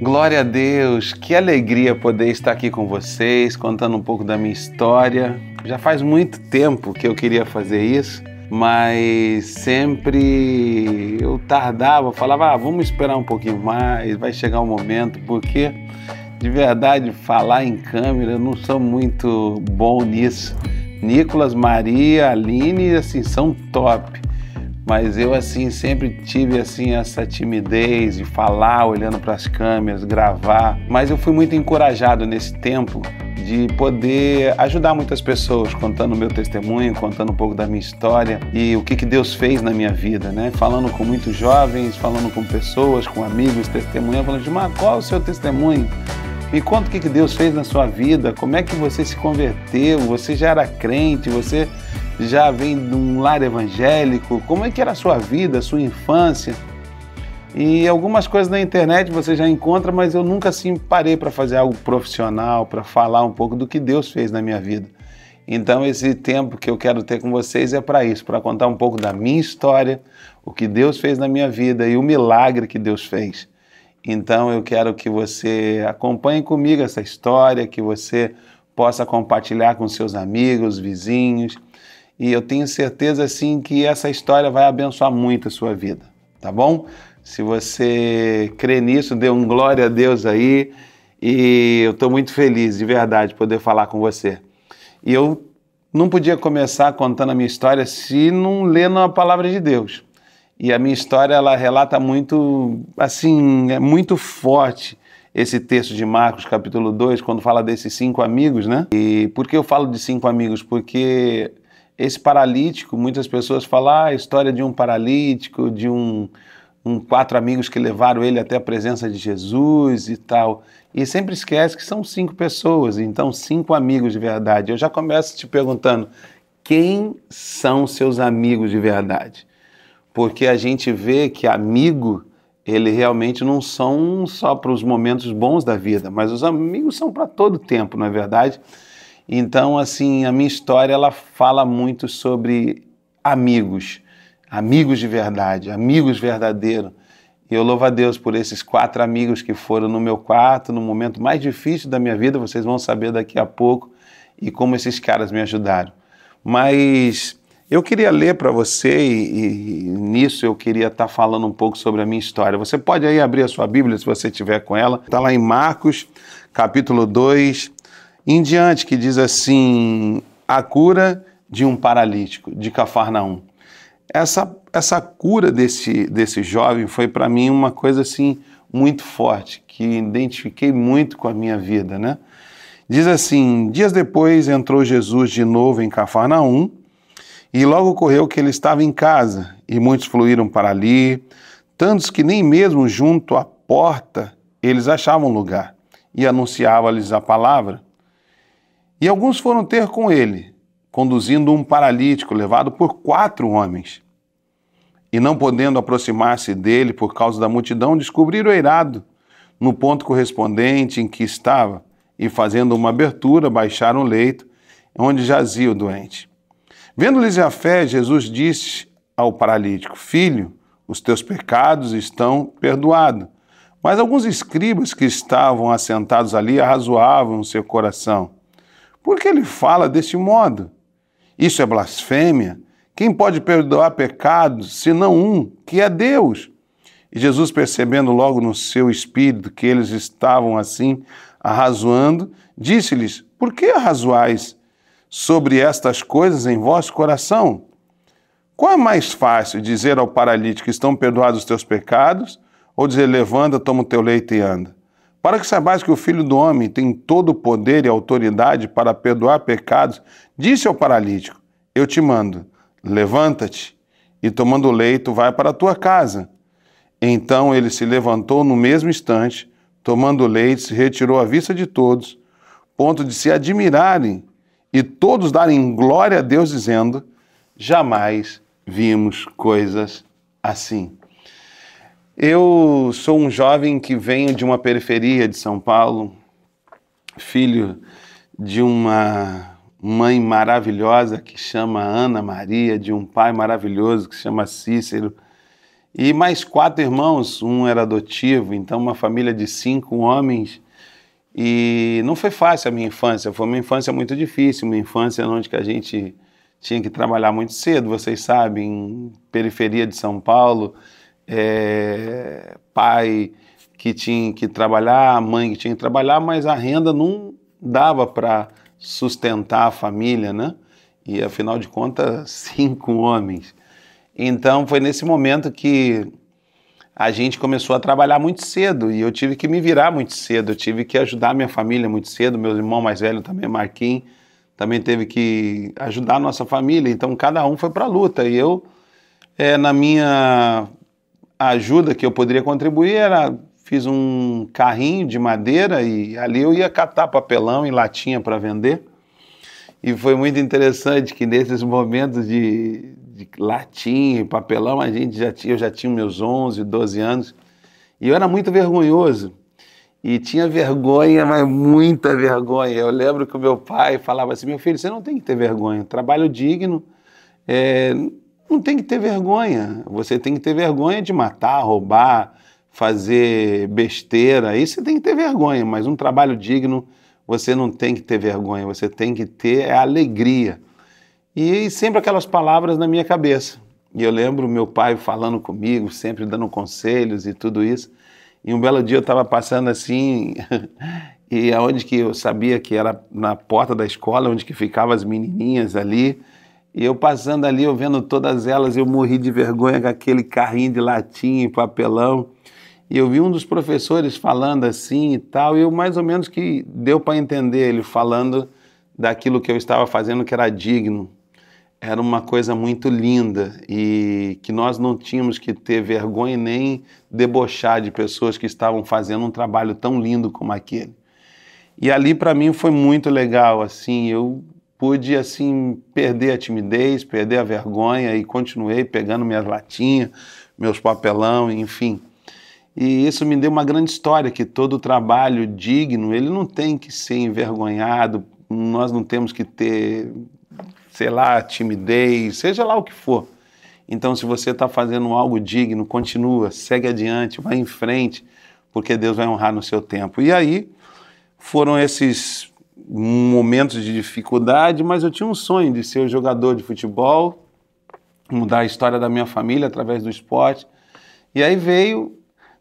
Glória a Deus, que alegria poder estar aqui com vocês, contando um pouco da minha história. Já faz muito tempo que eu queria fazer isso, mas sempre eu tardava, falava, vamos esperar um pouquinho mais, vai chegar um momento, porque de verdade falar em câmera eu não sou muito bom nisso. Nicolas, Maria, Aline, assim, são top. Mas eu, assim, sempre tive, assim, essa timidez de falar, olhando para as câmeras, gravar. Mas eu fui muito encorajado nesse tempo de poder ajudar muitas pessoas, contando o meu testemunho, contando um pouco da minha história e o que Deus fez na minha vida, né? Falando com muitos jovens, falando com pessoas, com amigos, testemunhando, falando, mas qual é o seu testemunho? Me conta o que Deus fez na sua vida, como é que você se converteu, você já era crente, você já vem de um lar evangélico, como é que era a sua vida, a sua infância? E algumas coisas na internet você já encontra, mas eu nunca assim parei para fazer algo profissional, para falar um pouco do que Deus fez na minha vida. Então esse tempo que eu quero ter com vocês é para isso, para contar um pouco da minha história, o que Deus fez na minha vida e o milagre que Deus fez. Então eu quero que você acompanhe comigo essa história, que você possa compartilhar com seus amigos, vizinhos, e eu tenho certeza assim que essa história vai abençoar muito a sua vida, tá bom? Se você crê nisso, dê um glória a Deus aí, e eu estou muito feliz de verdade poder falar com você. E eu não podia começar contando a minha história se não lendo a palavra de Deus. E a minha história, ela relata muito, assim, é muito forte esse texto de Marcos, capítulo 2, quando fala desses 5 amigos, né? E por que eu falo de 5 amigos? Porque esse paralítico, muitas pessoas falam a história de um paralítico, de 4 amigos que levaram ele até a presença de Jesus e tal. E sempre esquece que são 5 pessoas, então 5 amigos de verdade. Eu já começo te perguntando, quem são seus amigos de verdade? Porque a gente vê que amigo, ele realmente não são só para os momentos bons da vida, mas os amigos são para todo tempo, não é verdade? Então, assim, a minha história, ela fala muito sobre amigos, amigos de verdade, amigos verdadeiros. E eu louvo a Deus por esses 4 amigos que foram no meu quarto, no momento mais difícil da minha vida, vocês vão saber daqui a pouco, e como esses caras me ajudaram. Mas eu queria ler para você e nisso eu queria estar falando um pouco sobre a minha história. Você pode aí abrir a sua Bíblia, se você tiver com ela. Está lá em Marcos, capítulo 2, em diante, que diz assim, a cura de um paralítico, de Cafarnaum. Essa cura desse jovem foi para mim uma coisa assim muito forte, que identifiquei muito com a minha vida, né? Diz assim, dias depois entrou Jesus de novo em Cafarnaum, e logo ocorreu que ele estava em casa, e muitos fluíram para ali, tantos que nem mesmo junto à porta eles achavam lugar, e anunciava-lhes a palavra. E alguns foram ter com ele, conduzindo um paralítico levado por 4 homens. E não podendo aproximar-se dele por causa da multidão, descobriram o eirado no ponto correspondente em que estava, e fazendo uma abertura, baixaram o leito onde jazia o doente. Vendo-lhes a fé, Jesus disse ao paralítico, filho, os teus pecados estão perdoados. Mas alguns escribas que estavam assentados ali arrazoavam no seu coração. Por que ele fala deste modo? Isso é blasfêmia. Quem pode perdoar pecados, senão um, que é Deus? E Jesus, percebendo logo no seu espírito que eles estavam assim, arrazoando, disse-lhes, por que arrazoais sobre estas coisas em vosso coração? Qual é mais fácil, dizer ao paralítico, estão perdoados os teus pecados, ou dizer, levanta, toma o teu leito e anda? Para que saibais que o Filho do Homem tem todo o poder e autoridade para perdoar pecados, disse ao paralítico, eu te mando, levanta-te, e tomando o leito, vai para a tua casa. Então ele se levantou no mesmo instante, tomando o leito, se retirou à vista de todos, ponto de se admirarem, e todos darem glória a Deus, dizendo, jamais vimos coisas assim. Eu sou um jovem que venho de uma periferia de São Paulo, filho de uma mãe maravilhosa que chama Ana Maria, de um pai maravilhoso que chama Cícero. E mais 4 irmãos, um era adotivo, então uma família de 5 homens. E não foi fácil a minha infância, foi uma infância muito difícil, uma infância onde que a gente tinha que trabalhar muito cedo, vocês sabem, em periferia de São Paulo, pai que tinha que trabalhar, mãe que tinha que trabalhar, mas a renda não dava para sustentar a família, né? E afinal de contas, 5 homens. Então foi nesse momento que a gente começou a trabalhar muito cedo e eu tive que me virar muito cedo, eu tive que ajudar minha família muito cedo, meu irmão mais velho também, Marquinhos, também teve que ajudar a nossa família, então cada um foi para a luta e eu, na minha ajuda que eu poderia contribuir, fiz um carrinho de madeira e ali eu ia catar papelão e latinha para vender. E foi muito interessante que nesses momentos de latinha e papelão, eu já tinha meus 11, 12 anos, e eu era muito vergonhoso, e tinha vergonha, mas muita vergonha. Eu lembro que o meu pai falava assim, meu filho, você não tem que ter vergonha, trabalho digno, não tem que ter vergonha, você tem que ter vergonha de matar, roubar, fazer besteira, aí você tem que ter vergonha, mas um trabalho digno, você não tem que ter vergonha, você tem que ter alegria. E sempre aquelas palavras na minha cabeça. E eu lembro meu pai falando comigo, sempre dando conselhos e tudo isso. E um belo dia eu estava passando assim, e aonde que eu sabia que era na porta da escola, onde que ficavam as menininhas ali. E eu passando ali, eu vendo todas elas, eu morri de vergonha com aquele carrinho de latinha e papelão. E eu vi um dos professores falando assim e tal, e eu mais ou menos que deu para entender ele falando daquilo que eu estava fazendo que era digno. Era uma coisa muito linda e que nós não tínhamos que ter vergonha nem debochar de pessoas que estavam fazendo um trabalho tão lindo como aquele. E ali para mim foi muito legal, assim, eu pude assim perder a timidez, perder a vergonha e continuei pegando minhas latinhas, meus papelão, enfim. E isso me deu uma grande história, que todo trabalho digno, ele não tem que ser envergonhado, nós não temos que ter, sei lá, timidez, seja lá o que for. Então, se você está fazendo algo digno, continua, segue adiante, vai em frente, porque Deus vai honrar no seu tempo. E aí, foram esses momentos de dificuldade, mas eu tinha um sonho de ser jogador de futebol, mudar a história da minha família através do esporte. E aí veio,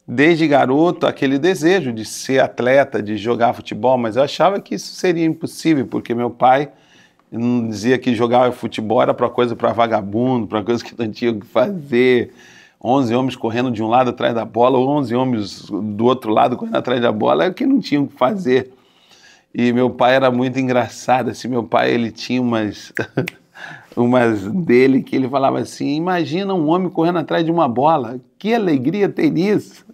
desde garoto, aquele desejo de ser atleta, de jogar futebol, mas eu achava que isso seria impossível, porque meu pai dizia que jogar futebol era coisa para vagabundo, para coisa que não tinha o que fazer. 11 homens correndo de um lado atrás da bola, 11 homens do outro lado correndo atrás da bola, é o que não tinham o que fazer. E meu pai era muito engraçado, assim, meu pai ele tinha umas dele que ele falava assim, imagina um homem correndo atrás de uma bola, que alegria tem nisso.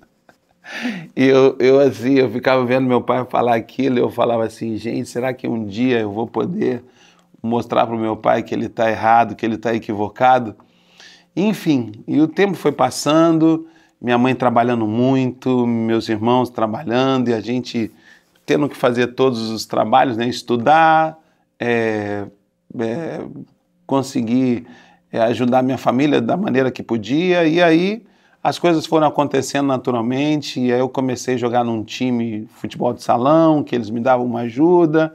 E eu ficava vendo meu pai falar aquilo, eu falava assim, gente, será que um dia eu vou poder mostrar para o meu pai que ele está errado, que ele está equivocado? Enfim, e o tempo foi passando, minha mãe trabalhando muito, meus irmãos trabalhando, e a gente tendo que fazer todos os trabalhos, né? Estudar, conseguir ajudar minha família da maneira que podia, e aí as coisas foram acontecendo naturalmente, e aí eu comecei a jogar num time de futebol de salão, que eles me davam uma ajuda,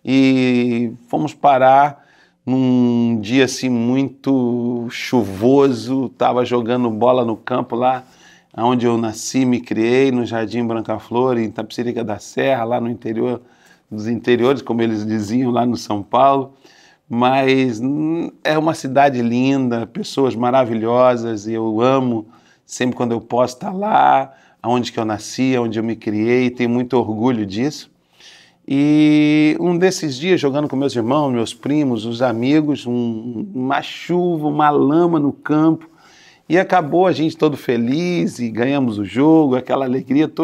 e fomos parar num dia assim muito chuvoso, estava jogando bola no campo lá onde eu nasci, me criei, no Jardim Branca Flor, em Itapecerica da Serra, lá no interior dos interiores, como eles diziam lá no São Paulo, mas é uma cidade linda, pessoas maravilhosas, e eu amo sempre quando eu posso estar lá, onde que eu nasci, onde eu me criei, tenho muito orgulho disso. E um desses dias, jogando com meus irmãos, meus primos, os amigos, uma chuva, uma lama no campo, e acabou a gente todo feliz e ganhamos o jogo, aquela alegria, tô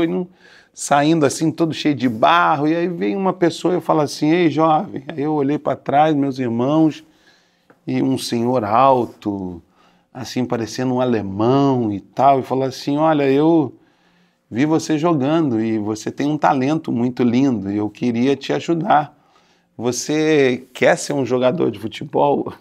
saindo assim todo cheio de barro, e aí vem uma pessoa e fala assim, ei jovem, aí eu olhei para trás, meus irmãos, e um senhor alto, assim parecendo um alemão e tal, e falou assim, olha, eu vi você jogando e você tem um talento muito lindo e eu queria te ajudar. Você quer ser um jogador de futebol?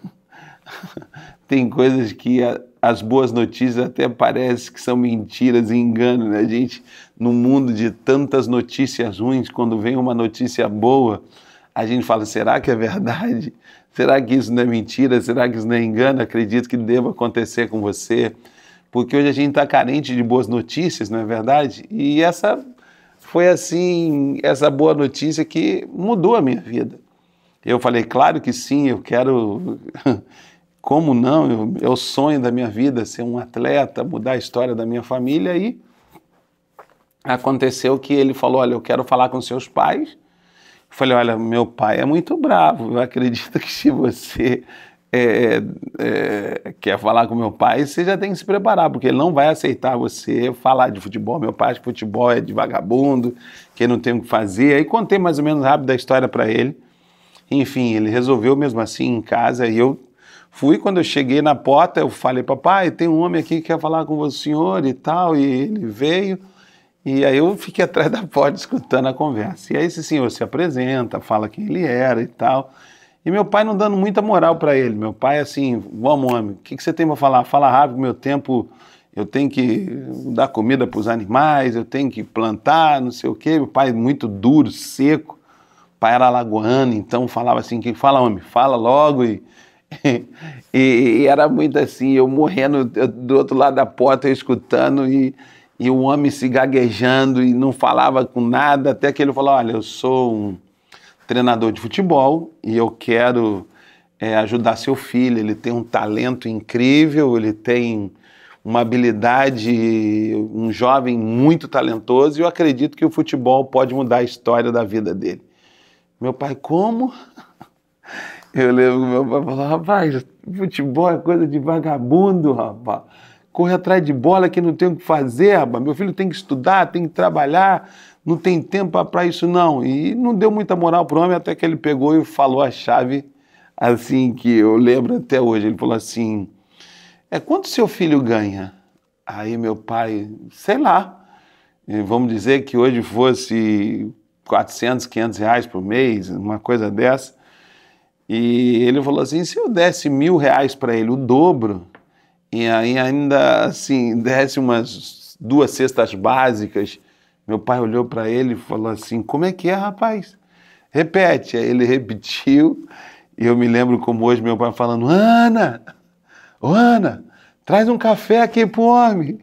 Tem coisas que as boas notícias até parece que são mentiras e engano, né? A gente, no mundo de tantas notícias ruins, quando vem uma notícia boa, a gente fala, será que é verdade? Será que isso não é mentira? Será que isso não é engano? Acredito que deva acontecer com você, porque hoje a gente está carente de boas notícias, não é verdade? E essa foi assim, essa boa notícia que mudou a minha vida. Eu falei, claro que sim, eu quero, como não? É o sonho da minha vida ser um atleta, mudar a história da minha família. E aconteceu que ele falou, olha, eu quero falar com seus pais. Eu falei, olha, meu pai é muito bravo, eu acredito que se você quer falar com meu pai, você já tem que se preparar, porque ele não vai aceitar você falar de futebol. Meu pai acha que futebol é de vagabundo, que ele não tem o que fazer. Aí contei mais ou menos rápido a história para ele. Enfim, ele resolveu mesmo assim em casa e eu fui. Quando eu cheguei na porta, eu falei, papai, tem um homem aqui que quer falar com o senhor e tal, e ele veio. E aí eu fiquei atrás da porta escutando a conversa. E aí esse senhor se apresenta, fala quem ele era e tal. E meu pai não dando muita moral para ele. Meu pai assim, vamos homem, o que você tem para falar? Fala rápido, meu tempo, eu tenho que dar comida para os animais, eu tenho que plantar, não sei o quê. Meu pai muito duro, seco. Pai era alagoano, então falava assim, quem fala homem, fala logo e era muito assim, eu morrendo do outro lado da porta, eu escutando e o homem se gaguejando e não falava com nada, até que ele falou, olha, eu sou um treinador de futebol e eu quero ajudar seu filho, ele tem um talento incrível, ele tem uma habilidade, um jovem muito talentoso e eu acredito que o futebol pode mudar a história da vida dele. Meu pai, como? Eu lembro que meu pai falou, rapaz, futebol é coisa de vagabundo, rapaz. Corre atrás de bola que não tem o que fazer, rapaz. Meu filho tem que estudar, tem que trabalhar, não tem tempo para isso não. E não deu muita moral pro homem até que ele pegou e falou a chave assim que eu lembro até hoje. Ele falou assim, quanto seu filho ganha? Aí meu pai, sei lá, vamos dizer que hoje fosse 400, 500 reais por mês, uma coisa dessa. E ele falou assim, se eu desse R$1.000 para ele, o dobro, e aí ainda assim, desse umas 2 cestas básicas, meu pai olhou para ele e falou assim, como é que é, rapaz? Repete. Aí ele repetiu, e eu me lembro como hoje meu pai falando, Ana, traz um café aqui pro homem.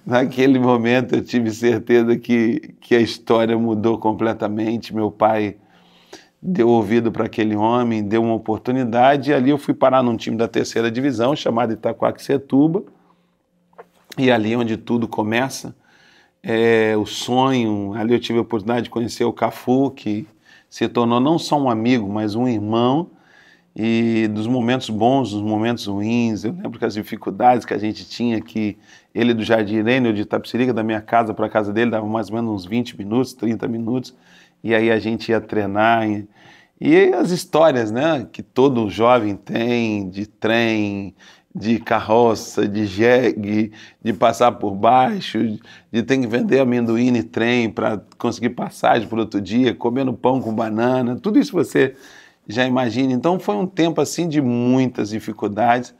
Naquele momento eu tive certeza que a história mudou completamente. Meu pai deu ouvido para aquele homem, deu uma oportunidade, e ali eu fui parar num time da 3ª divisão, chamado Itaquaquecetuba, e ali onde tudo começa, o sonho. Ali eu tive a oportunidade de conhecer o Cafu, que se tornou não só um amigo, mas um irmão, e dos momentos bons, dos momentos ruins. Eu lembro que as dificuldades que a gente tinha, que ele do Jardim Irene, eu de Itapecerica, da minha casa para a casa dele, dava mais ou menos uns 20 minutos, 30 minutos, e aí a gente ia treinar. E as histórias, né, que todo jovem tem, de trem, de carroça, de jegue, de passar por baixo, de ter que vender amendoim e trem para conseguir passagem para outro dia, comendo pão com banana, tudo isso você já imagina. Então foi um tempo assim de muitas dificuldades,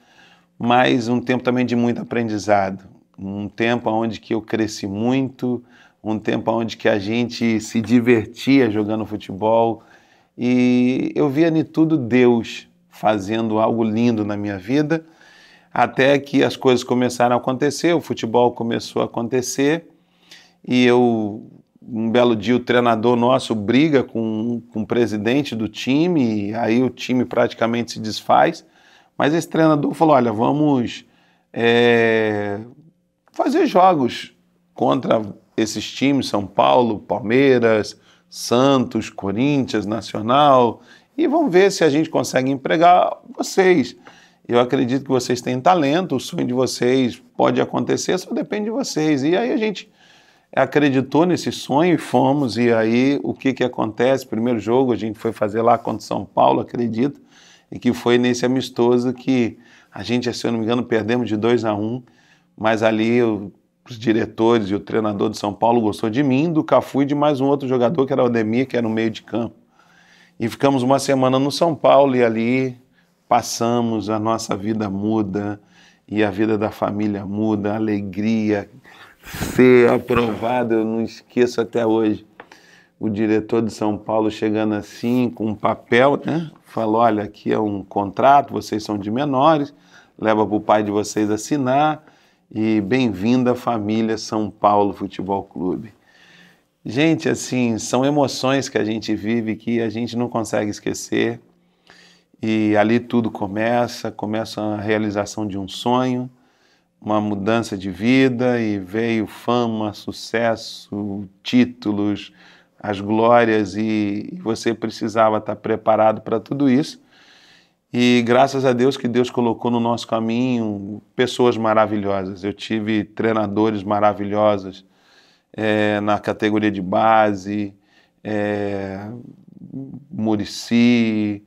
mas um tempo também de muito aprendizado, um tempo onde que eu cresci muito, um tempo onde que a gente se divertia jogando futebol e eu via em tudo Deus fazendo algo lindo na minha vida, até que as coisas começaram a acontecer, o futebol começou a acontecer e um belo dia o treinador nosso briga com o presidente do time, e aí o time praticamente se desfaz, mas esse treinador falou, olha, vamos fazer jogos contra esses times, São Paulo, Palmeiras, Santos, Corinthians, Nacional, e vamos ver se a gente consegue empregar vocês. Eu acredito que vocês têm talento, o sonho de vocês pode acontecer, só depende de vocês. E aí a gente acreditou nesse sonho e fomos, e aí o que acontece? Primeiro jogo a gente foi fazer lá contra São Paulo, acredito, e que foi nesse amistoso que a gente, se eu não me engano, perdemos de 2-1, mas ali os diretores e o treinador de São Paulo gostou de mim, do Cafu e de mais um outro jogador, que era o Ademir, que era no meio de campo. E ficamos uma semana no São Paulo e ali passamos, a nossa vida muda, e a vida da família muda, a alegria, ser aprovado. Eu não esqueço até hoje o diretor de São Paulo chegando assim com um papel, né? Falou, olha, aqui é um contrato, vocês são de menores, leva para o pai de vocês assinar e bem-vinda à família São Paulo Futebol Clube. Gente, assim, são emoções que a gente vive que a gente não consegue esquecer. E ali tudo começa a realização de um sonho, uma mudança de vida, e veio fama, sucesso, títulos, as glórias, e você precisava estar preparado para tudo isso. E graças a Deus que Deus colocou no nosso caminho pessoas maravilhosas. Eu tive treinadores maravilhosos na categoria de base, Muricy,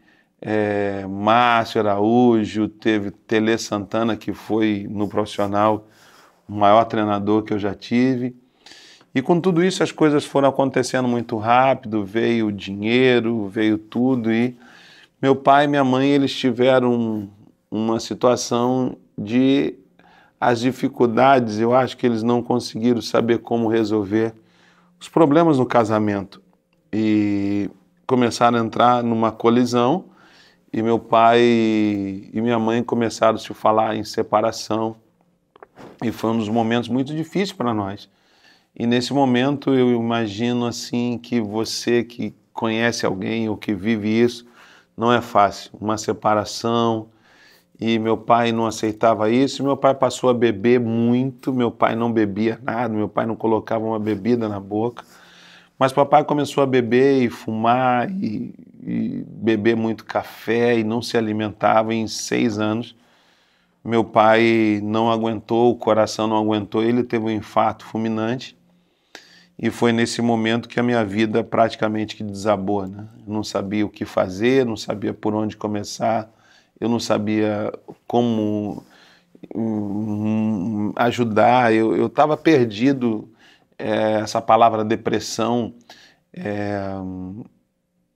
Márcio Araújo, teve Tele Santana, que foi no profissional o maior treinador que eu já tive. E com tudo isso as coisas foram acontecendo muito rápido, veio o dinheiro, veio tudo, e meu pai e minha mãe, eles tiveram uma situação de as dificuldades, eu acho que eles não conseguiram saber como resolver os problemas no casamento e começaram a entrar numa colisão, e meu pai e minha mãe começaram a se falar em separação, e foi um dos momentos muito difíceis para nós. E nesse momento eu imagino assim que você que conhece alguém ou que vive isso, não é fácil, uma separação, e meu pai não aceitava isso, meu pai passou a beber muito, meu pai não bebia nada, meu pai não colocava uma bebida na boca, mas papai começou a beber e fumar e beber muito café e não se alimentava. Em 6 anos, meu pai não aguentou, o coração não aguentou, ele teve um infarto fulminante, e foi nesse momento que a minha vida praticamente que desabou, né? Eu não sabia o que fazer, não sabia por onde começar, eu não sabia como ajudar, eu estava perdido. Essa palavra depressão,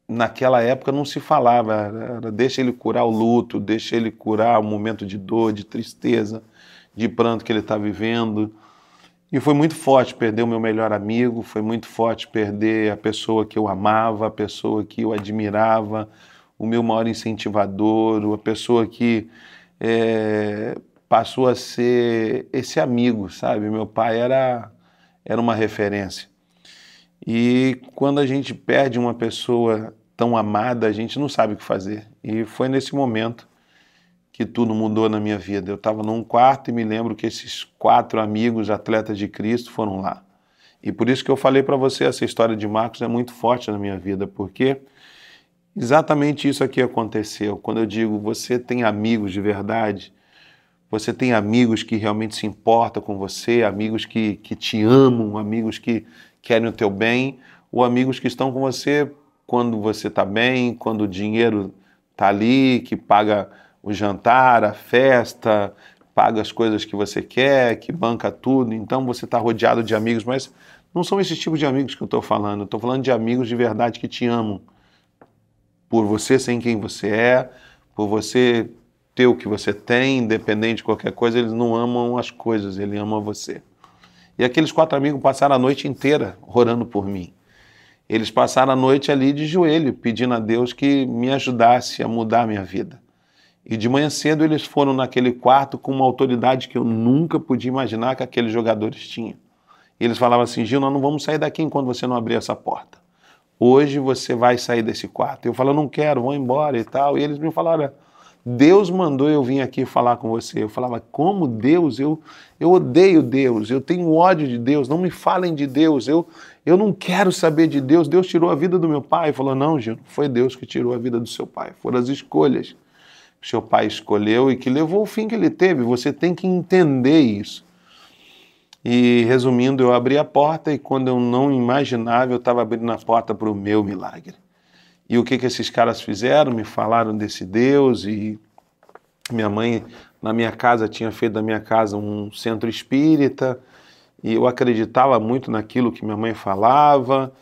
naquela época não se falava, era deixa ele curar o luto, deixa ele curar o momento de dor, de tristeza, de pranto que ele está vivendo. E foi muito forte perder o meu melhor amigo, foi muito forte perder a pessoa que eu amava, a pessoa que eu admirava, o meu maior incentivador, a pessoa que passou a ser esse amigo, sabe? Meu pai era uma referência. E quando a gente perde uma pessoa tão amada, a gente não sabe o que fazer. E foi nesse momento que tudo mudou na minha vida. Eu estava num quarto e me lembro que esses 4 amigos atletas de Cristo foram lá. E por isso que eu falei para você, essa história de Marcos é muito forte na minha vida, porque exatamente isso aqui aconteceu. Quando eu digo você tem amigos de verdade, você tem amigos que realmente se importam com você, amigos que te amam, amigos que querem o teu bem, ou amigos que estão com você quando você está bem, quando o dinheiro está ali, que paga o jantar, a festa, paga as coisas que você quer, que banca tudo. Então você está rodeado de amigos, mas não são esses tipos de amigos que eu estou falando. Eu estou falando de amigos de verdade que te amam, por você ser quem você é, por você ter o que você tem, independente de qualquer coisa. Eles não amam as coisas, eles amam você. E aqueles 4 amigos passaram a noite inteira orando por mim. Eles passaram a noite ali de joelho, pedindo a Deus que me ajudasse a mudar a minha vida. E de manhã cedo eles foram naquele quarto com uma autoridade que eu nunca podia imaginar que aqueles jogadores tinham. E eles falavam assim, Gil, nós não vamos sair daqui enquanto você não abrir essa porta. Hoje você vai sair desse quarto. Eu falei, eu não quero, vou embora e tal. E eles me falaram, olha, Deus mandou eu vir aqui falar com você. Eu falava, como Deus? Eu odeio Deus, eu tenho ódio de Deus, não me falem de Deus, eu não quero saber de Deus. Deus tirou a vida do meu pai. Ele falou, não, Gil, foi Deus que tirou a vida do seu pai, foram as escolhas que seu pai escolheu e que levou o fim que ele teve. Você tem que entender isso. E resumindo, eu abri a porta e quando eu não imaginava, eu estava abrindo a porta para o meu milagre. E o que esses caras fizeram? Me falaram desse Deus, e minha mãe, na minha casa, tinha feito da minha casa um centro espírita, e eu acreditava muito naquilo que minha mãe falava,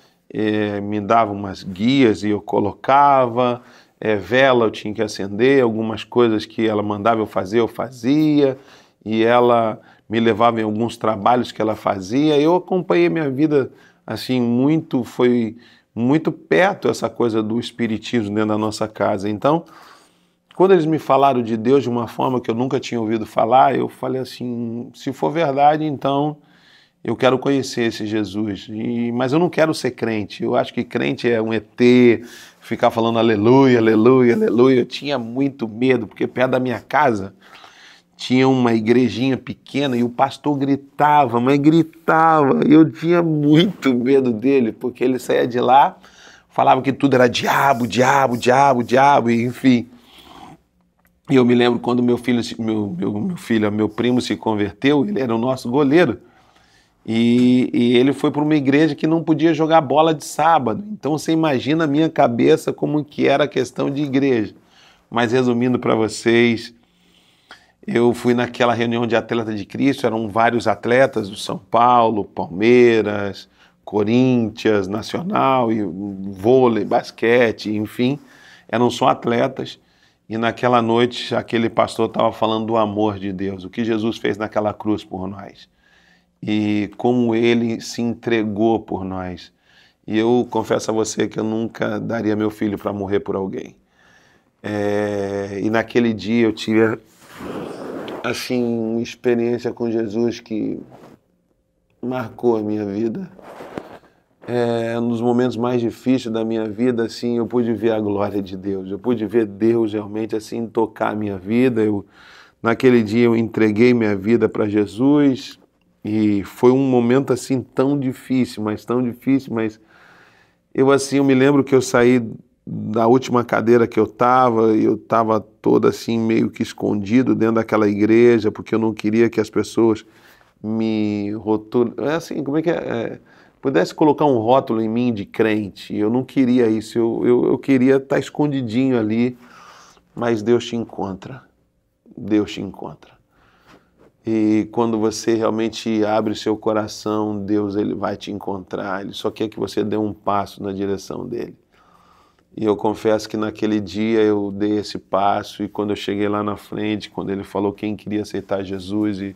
me dava umas guias e eu colocava, vela eu tinha que acender, algumas coisas que ela mandava eu fazia, e ela me levava em alguns trabalhos que ela fazia. Eu acompanhei minha vida assim foi muito perto essa coisa do espiritismo dentro da nossa casa. Então, quando eles me falaram de Deus de uma forma que eu nunca tinha ouvido falar, eu falei assim, se for verdade, então eu quero conhecer esse Jesus, mas eu não quero ser crente. Eu acho que crente é um ET, ficar falando aleluia, aleluia, aleluia. Eu tinha muito medo, porque perto da minha casa tinha uma igrejinha pequena e o pastor gritava, mas gritava. Eu tinha muito medo dele, porque ele saía de lá, falava que tudo era diabo, diabo, diabo, diabo, e enfim. E eu me lembro quando meu primo se converteu, ele era o nosso goleiro. E ele foi para uma igreja que não podia jogar bola de sábado. Então você imagina a minha cabeça como que era a questão de igreja. Mas resumindo para vocês, eu fui naquela reunião de atleta de Cristo, eram vários atletas do São Paulo, Palmeiras, Corinthians, Nacional, e vôlei, basquete, enfim, eram só atletas. E naquela noite aquele pastor estava falando do amor de Deus, o que Jesus fez naquela cruz por nós. E como ele se entregou por nós. E eu confesso a você que eu nunca daria meu filho para morrer por alguém. E naquele dia eu tive assim uma experiência com Jesus que marcou a minha vida. Nos momentos mais difíceis da minha vida, assim, eu pude ver a glória de Deus. Eu pude ver Deus realmente assim tocar a minha vida. Naquele dia eu entreguei minha vida para Jesus. E foi um momento assim tão difícil, mas eu me lembro que eu saí da última cadeira que eu estava todo assim meio que escondido dentro daquela igreja, porque eu não queria que as pessoas me rotulassem, pudesse colocar um rótulo em mim de crente. Eu não queria isso, eu queria estar escondidinho ali, mas Deus te encontra, Deus te encontra. E quando você realmente abre o seu coração, Deus ele vai te encontrar. Ele só quer que você dê um passo na direção dele. E eu confesso que naquele dia eu dei esse passo, e quando eu cheguei lá na frente, quando ele falou quem queria aceitar Jesus e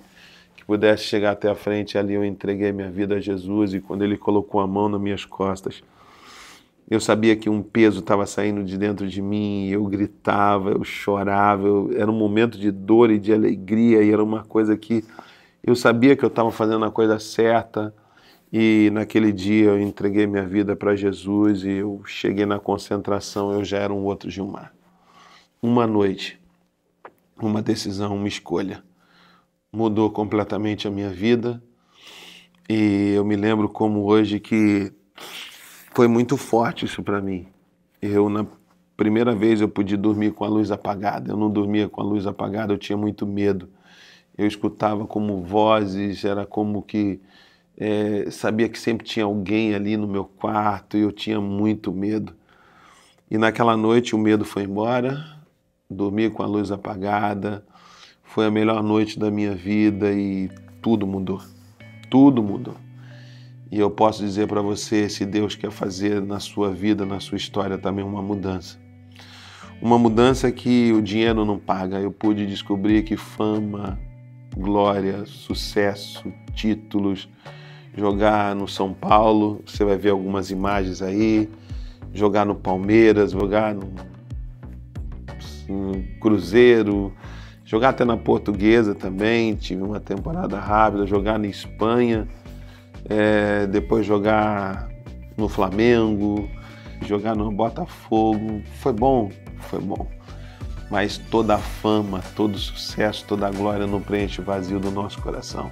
que pudesse chegar até a frente, ali eu entreguei minha vida a Jesus. E quando ele colocou a mão nas minhas costas, eu sabia que um peso estava saindo de dentro de mim, eu gritava, eu chorava, era um momento de dor e de alegria, e era uma coisa que eu sabia que eu estava fazendo a coisa certa. E naquele dia eu entreguei minha vida para Jesus, e eu cheguei na concentração, eu já era um outro Gilmar. Uma noite, uma decisão, uma escolha, mudou completamente a minha vida. E eu me lembro como hoje que foi muito forte isso para mim. Na primeira vez eu pude dormir com a luz apagada. Eu não dormia com a luz apagada, eu tinha muito medo. Eu escutava como vozes, era como que sabia que sempre tinha alguém ali no meu quarto, e eu tinha muito medo. E naquela noite o medo foi embora, dormi com a luz apagada, foi a melhor noite da minha vida e tudo mudou. Tudo mudou. E eu posso dizer para você, se Deus quer fazer na sua vida, na sua história também uma mudança. Uma mudança que o dinheiro não paga. Eu pude descobrir que fama, glória, sucesso, títulos, jogar no São Paulo, você vai ver algumas imagens aí, jogar no Palmeiras, jogar no Cruzeiro, jogar até na Portuguesa também, tive uma temporada rápida, jogar na Espanha, depois jogar no Flamengo, jogar no Botafogo. Foi bom, mas toda a fama, todo o sucesso, toda a glória não preenche o vazio do nosso coração.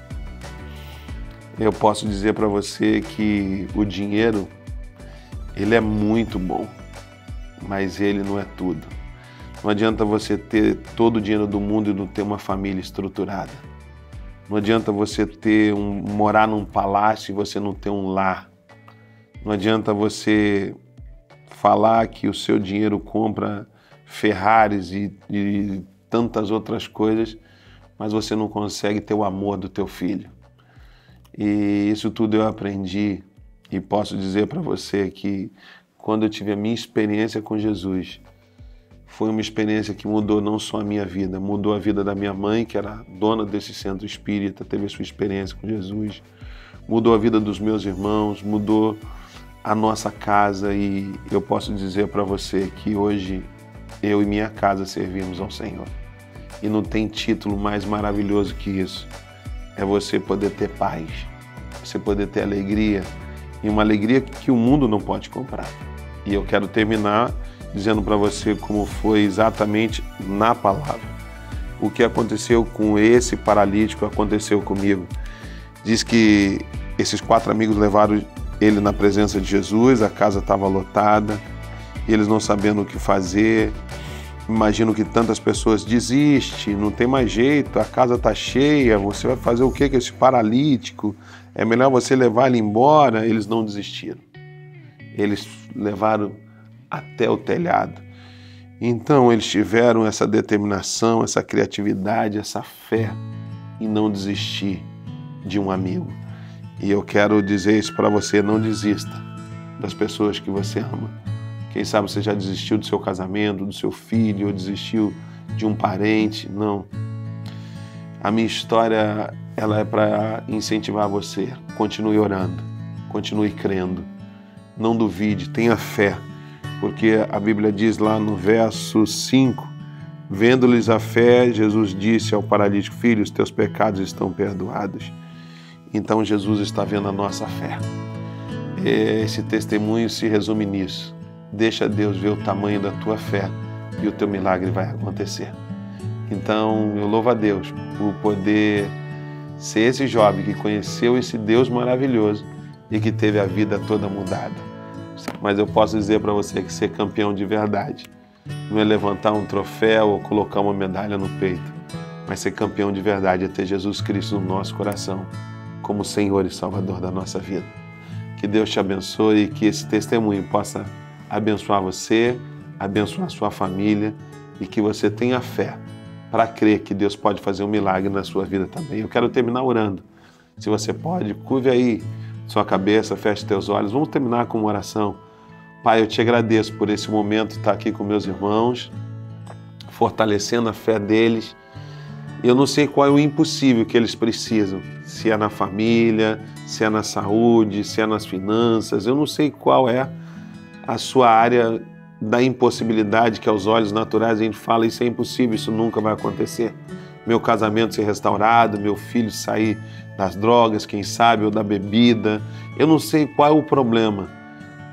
Eu posso dizer para você que o dinheiro, ele é muito bom, mas ele não é tudo. Não adianta você ter todo o dinheiro do mundo e não ter uma família estruturada. Não adianta você morar num palácio e você não ter um lar. Não adianta você falar que o seu dinheiro compra Ferraris e tantas outras coisas, mas você não consegue ter o amor do teu filho. E isso tudo eu aprendi, e posso dizer para você que quando eu tive a minha experiência com Jesus, foi uma experiência que mudou não só a minha vida, mudou a vida da minha mãe, que era dona desse centro espírita, teve a sua experiência com Jesus, mudou a vida dos meus irmãos, mudou a nossa casa, e eu posso dizer para você que hoje eu e minha casa servimos ao Senhor. E não tem título mais maravilhoso que isso. É você poder ter paz, você poder ter alegria, e uma alegria que o mundo não pode comprar. E eu quero terminar dizendo para você como foi exatamente na palavra. O que aconteceu com esse paralítico aconteceu comigo. Diz que esses 4 amigos levaram ele na presença de Jesus, a casa estava lotada, eles não sabendo o que fazer. Imagino que tantas pessoas desistem, não tem mais jeito, a casa está cheia, você vai fazer o que com esse paralítico? É melhor você levar ele embora. Eles não desistiram. Eles levaram até o telhado. Então eles tiveram essa determinação, essa criatividade, essa fé em não desistir de um amigo. E eu quero dizer isso para você: não desista das pessoas que você ama. Quem sabe você já desistiu do seu casamento, do seu filho, ou desistiu de um parente. Não. A minha história, ela é para incentivar você. Continue orando, continue crendo, não duvide, tenha fé. Porque a Bíblia diz lá no verso 5, vendo-lhes a fé, Jesus disse ao paralítico: filho, os teus pecados estão perdoados. Então Jesus está vendo a nossa fé. Esse testemunho se resume nisso. Deixa Deus ver o tamanho da tua fé e o teu milagre vai acontecer. Então eu louvo a Deus por poder ser esse jovem que conheceu esse Deus maravilhoso e que teve a vida toda mudada. Mas eu posso dizer para você que ser campeão de verdade não é levantar um troféu ou colocar uma medalha no peito, mas ser campeão de verdade é ter Jesus Cristo no nosso coração como Senhor e Salvador da nossa vida. Que Deus te abençoe e que esse testemunho possa abençoar você, abençoar a sua família, e que você tenha fé para crer que Deus pode fazer um milagre na sua vida também. Eu quero terminar orando. Se você pode, curve aí sua cabeça, feche teus olhos. Vamos terminar com uma oração. Pai, eu te agradeço por esse momento, estar aqui com meus irmãos, fortalecendo a fé deles. Eu não sei qual é o impossível que eles precisam, se é na família, se é na saúde, se é nas finanças. Eu não sei qual é a sua área da impossibilidade, que aos olhos naturais a gente fala: isso é impossível, isso nunca vai acontecer. Meu casamento ser restaurado, meu filho sair das drogas, quem sabe, ou da bebida. Eu não sei qual é o problema,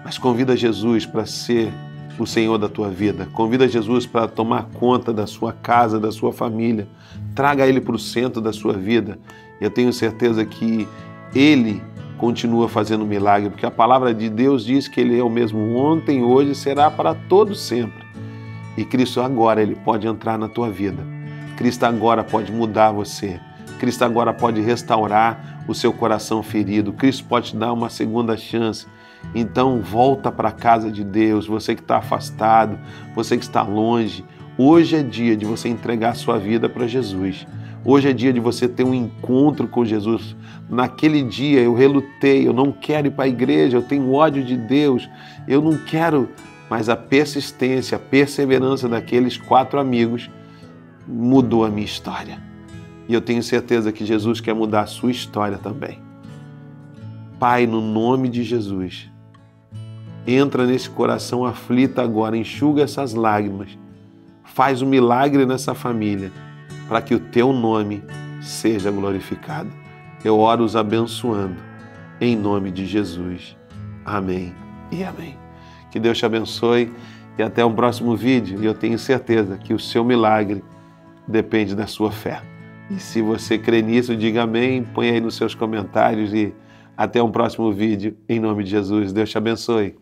mas convida Jesus para ser o Senhor da tua vida. Convida Jesus para tomar conta da sua casa, da sua família. Traga Ele para o centro da sua vida. Eu tenho certeza que Ele continua fazendo milagre, porque a palavra de Deus diz que Ele é o mesmo ontem, hoje, será para todo sempre. E Cristo agora, Ele pode entrar na tua vida. Cristo agora pode mudar você. Cristo agora pode restaurar o seu coração ferido. Cristo pode te dar uma segunda chance. Então volta para a casa de Deus, você que está afastado, você que está longe. Hoje é dia de você entregar a sua vida para Jesus. Hoje é dia de você ter um encontro com Jesus. Naquele dia eu relutei, eu não quero ir para a igreja, eu tenho ódio de Deus, eu não quero. Mas a persistência, a perseverança daqueles 4 amigos mudou a minha história. E eu tenho certeza que Jesus quer mudar a sua história também. Pai, no nome de Jesus, entra nesse coração aflito agora, enxuga essas lágrimas, faz um milagre nessa família, para que o teu nome seja glorificado. Eu oro os abençoando, em nome de Jesus. Amém e amém. Que Deus te abençoe e até o próximo vídeo. E eu tenho certeza que o seu milagre depende da sua fé. E se você crê nisso, diga amém, põe aí nos seus comentários e até um próximo vídeo, em nome de Jesus. Deus te abençoe.